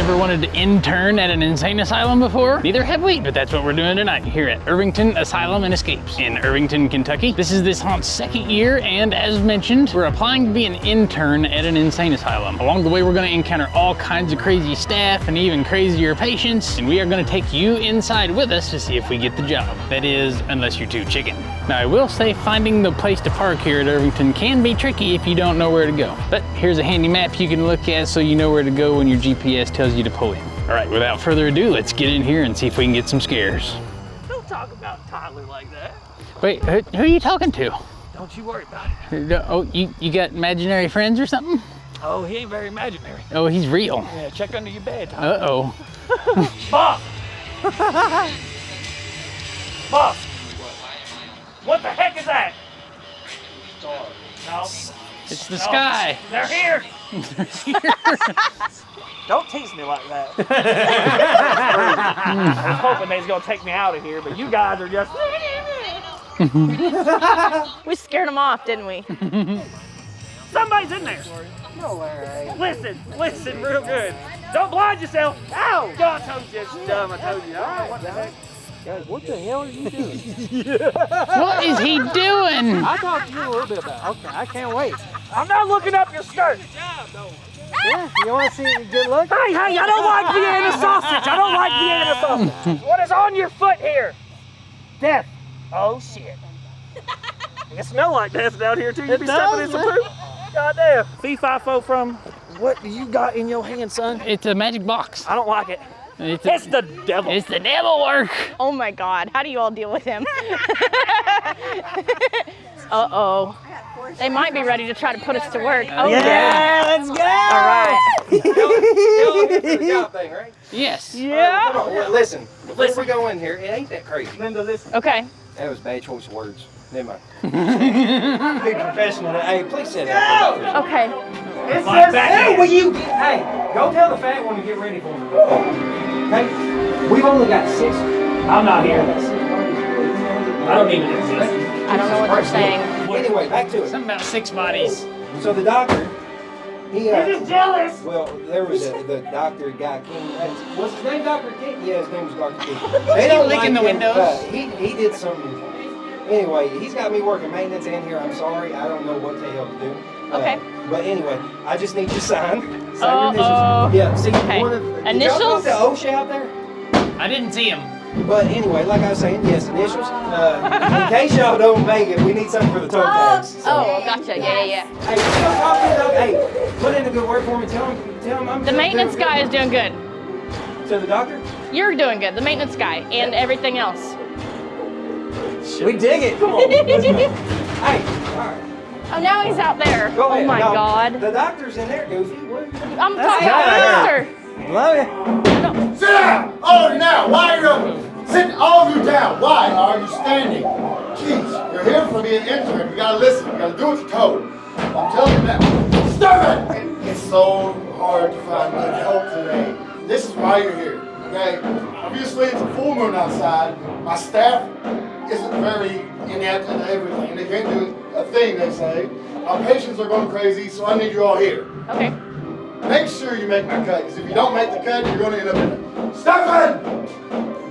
ever wanted to intern at an insane asylum before? Neither have we, but that's what we're doing tonight here at Irvington Asylum and Escapes in Irvington, Kentucky. This is this haunt's second year, and as mentioned, we're applying to be an intern at an insane asylum. Along the way, we're gonna encounter all kinds of crazy staff and even crazier patients, and we are gonna take you inside with us to see if we get the job. That is, unless you're too chicken. Now, I will say finding the place to park here at Irvington can be tricky if you don't know where to go. But here's a handy map you can look at so you know where to go when your GPS tells you to pull in. All right, without further ado, let's get in here and see if we can get some scares. Don't talk about Tyler like that. Wait, who are you talking to? Don't you worry about it. Oh, you got imaginary friends or something? Oh, he ain't very imaginary. Oh, he's real. Yeah, check under your bed, Tyler. Uh-oh. Boss! Boss! What the heck is that? No. It's the sky. They're here. Don't tease me like that. I was hoping they was gonna take me out of here, but you guys are just. We scared them off, didn't we? Somebody's in there. No way. Listen, real good. Don't blind yourself. Ow! God, I told you it's dumb. I told you. All right, what the heck? Guys, what the hell are you doing? What is he doing? I'll talk to you a little bit about it. Okay, I can't wait. I'm not looking up your skirt. Yeah, you want to see a good look? Hey, I don't like Vienna sausage. I don't like Vienna sausage. What is on your foot here? Death. Oh, shit. It smells like death down here, too. You be stepping in some poop? Goddamn. Fee-fi-fo from, what do you got in your hand, son? It's a magic box. I don't like it. It's the devil. It's the devil work. Oh my God, how do you all deal with him? Uh-oh. They might be ready to try to put us to work. Oh Yeah, let's go! All right. Y'all here for the job thing, right? Yes. Yeah. Come on, listen. Before we go in here, it ain't that crazy. Linda, listen. Okay. That was a bad choice of words. Never mind. Be professional. Hey, please sit down. Okay. It's just, hey, will you get, hey, go tell the fat one to get ready for me. Okay? We've only got 6. I'm not here. I don't even exist. I don't know what they're saying. Anyway, back to it. Something about 6 bodies. So the doctor, he You're just jealous. well, there was the doctor guy King. What's his name, Dr. King? Yeah, his name was Dr. King. They don't licking like the him, windows? He did some. Anyway, he's got me working maintenance in here. I'm sorry, I don't know what the hell to do. Okay. But anyway, I just need you to sign your Uh-oh. initials. Yeah, see, Okay. one of did y'all Initials? put the OSHA out there? I didn't see him. But anyway, like I was saying, yes, initials. In case y'all don't make it, we need something for the toe tags. So. Oh, gotcha. Yeah. Hey, go talk to the dog. Hey, put in a good word for me. Tell him I'm The maintenance guy is doing good. To the doctor? You're doing good, the maintenance guy, and everything else. We dig it. Come on. Let's go. Hey, all right. Oh, now he's out there. Go ahead. Oh my No, God. The doctor's in there, Goofy. What are you doing? I'm talking guy right about Mister. Love you. Sit down! All of you now! Why are you sit all of you down? Why are you standing? Jeez, you're here for me an intern. You gotta listen. You gotta do what you're told. I'm telling you now. Stop it! It's so hard to find good help today. This is why you're here. Okay? Obviously it's a full moon outside. My staff isn't very inept at everything. They can't do a thing, they say. Our patients are going crazy, so I need you all here. Okay. Make sure you make my cut, because if you don't make the cut, you're going to end up in a... Stefan!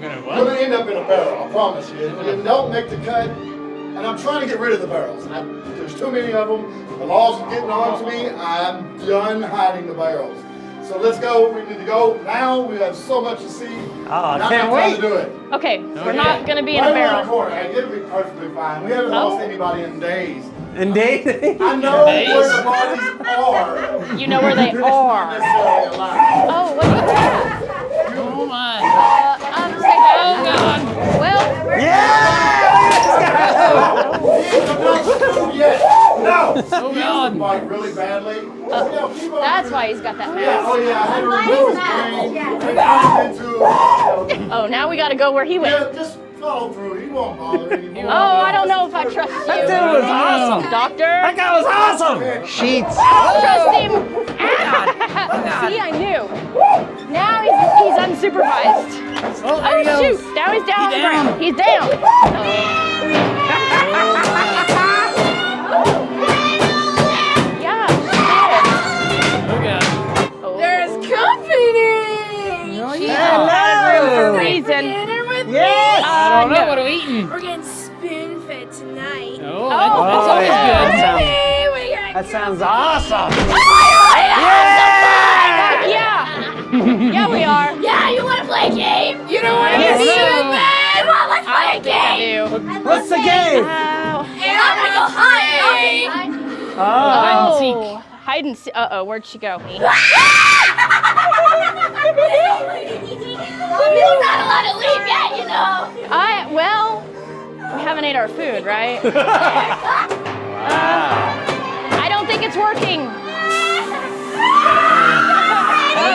You're going to end up in a barrel, I promise you. If you don't make the cut, and I'm trying to get rid of the barrels. There's too many of them. The laws are getting on to me. I'm done hiding the barrels. So let's go. We need to go now. We have so much to see. Oh, I Not can't enough time wait. to do it. Okay, we're not gonna be in a Right around the barrel. corner. Hey, it'll be perfectly fine. We haven't lost anybody in days. Indeed. I know where the bodies are. You know where they Not are. necessarily alive. Oh, what do you have? Oh my. Oh God. Well, No! Oh God. Like really badly. that's why he's got that Yeah, mask. oh yeah, I had to remove his brain. I put it into, Oh, now we gotta go where he went. yeah, just follow through. He won't bother anymore. Oh, I don't know if I trust you. That dude was awesome. Doctor. That guy was awesome. Sheets. I don't trust him. See, I knew. Now he's unsupervised. Oh, there he Oh goes. shoot! Now he's down on the down. ground. He's down. Yeah. Oh God. There's company. We're getting spoon fed tonight. Oh, that's always good. That sounds awesome. Yeah. Yeah, we are. Yeah, you want to play a game? You don't want to Yes. be spoon fed? Well, let's play a game. What's the game? And I'm gonna go hide. Hide and seek. Hide and seek. Uh-oh, where'd she go? You're not allowed to leave yet, you know. Well, we haven't ate our food, right? I don't think it's working. Do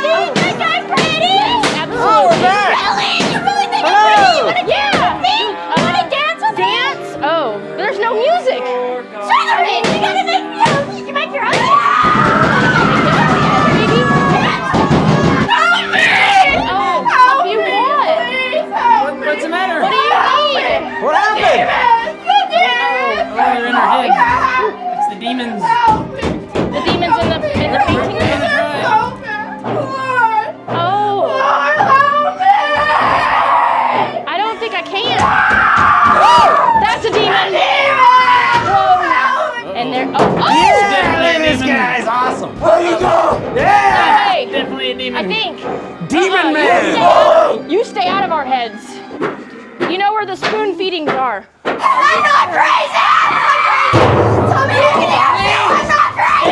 you think I'm pretty? Absolutely. Oh, we're back. Really? You really think Hello. I'm pretty? You wanna dance with me? You wanna dance with me? Dance? Oh, there's no music. Sure there is. You gotta make music. You can make your own. Oh, you what? What's the matter? What do you need? What happened? Oh, they're in her head. It's the demons. The demons in the painting? Oh. I don't think I can. That's a demon. Whoa. And they're, This guy's awesome. Where you go? Yeah. Hey, Definitely a demon. I think. Demon man. You stay out of our heads. You know where the spoon feedings are. I'm not crazy! Tell me you can have me! I'm not crazy!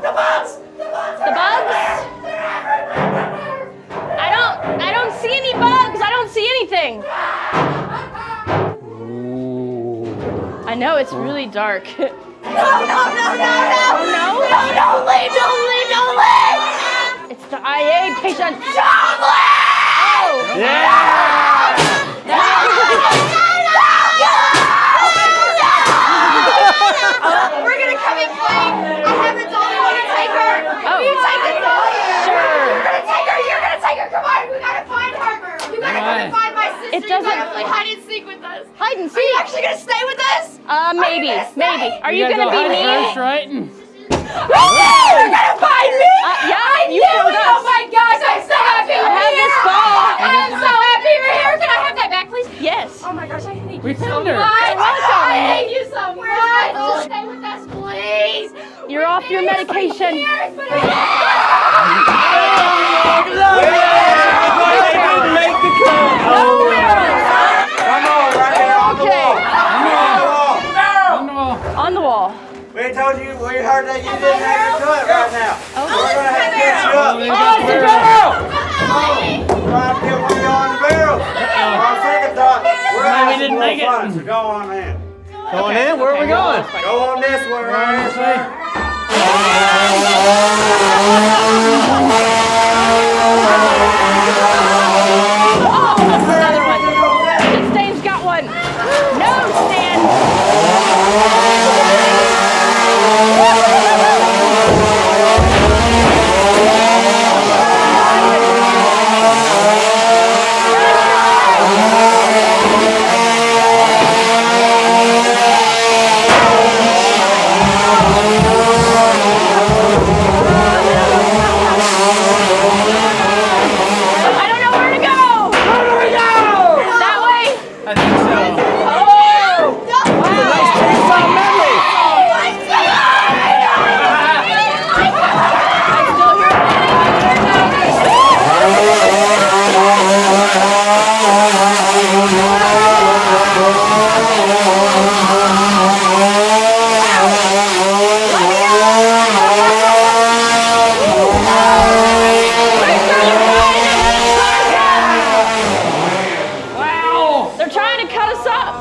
The bugs? I don't see any bugs. I don't see anything. I know it's really dark. No! No? Don't leave! It's the IA patient. Don't leave! We're gonna come and play. I have a doll. You wanna take her? Oh. You take the doll. Sure. You're gonna take her. You're gonna take her. Come on. We gotta find her. You gotta come and find my sister. It doesn't- You gotta play hide and seek with us. Hide and Are you seek. actually gonna stay with us? Maybe. Are you gotta gonna go be hide me? first, right? You're gonna find me. Yeah, you knew found it. us. Oh my gosh, I'm so happy I we're have here. this ball. I'm so happy we're here. Can I have that back, please? Yes. Oh my gosh, I hate We you so found much. her. I hate you so much. Just stay with us, please. You're off your medication. They didn't make the cut. Come on, right here on the Okay. wall. On the wall. On the wall. We told you, we heard that you didn't have to do it right now. Oh. We're gonna have to catch you up. Oh, We're gonna have to get one of you on the barrel. On second thought, we're Maybe we having didn't some make it. more fun, so go on in. Going in? Where are we going? Go on this way right here, sir. Oh, another one. Stain's got one. No, Stan. I don't know where to go. Where do we go? That way? I think so. Wow! They're trying to cut us up.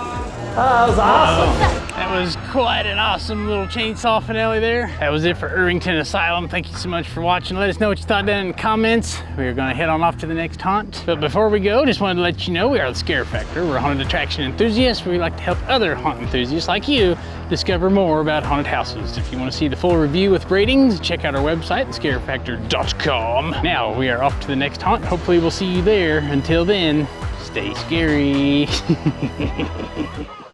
That was awesome. That was quite an awesome little chainsaw finale there. That was it for Irvington Asylum. Thank you so much for watching. Let us know what you thought down in the comments. We're gonna head on off to the next haunt. But before we go, just wanted to let you know we are the Scare Factor. We're haunted attraction enthusiasts. We like to help other haunt enthusiasts like you discover more about haunted houses. If you want to see the full review with ratings, check out our website, scarefactor.com. Now we are off to the next haunt. Hopefully we'll see you there. Until then, stay scary.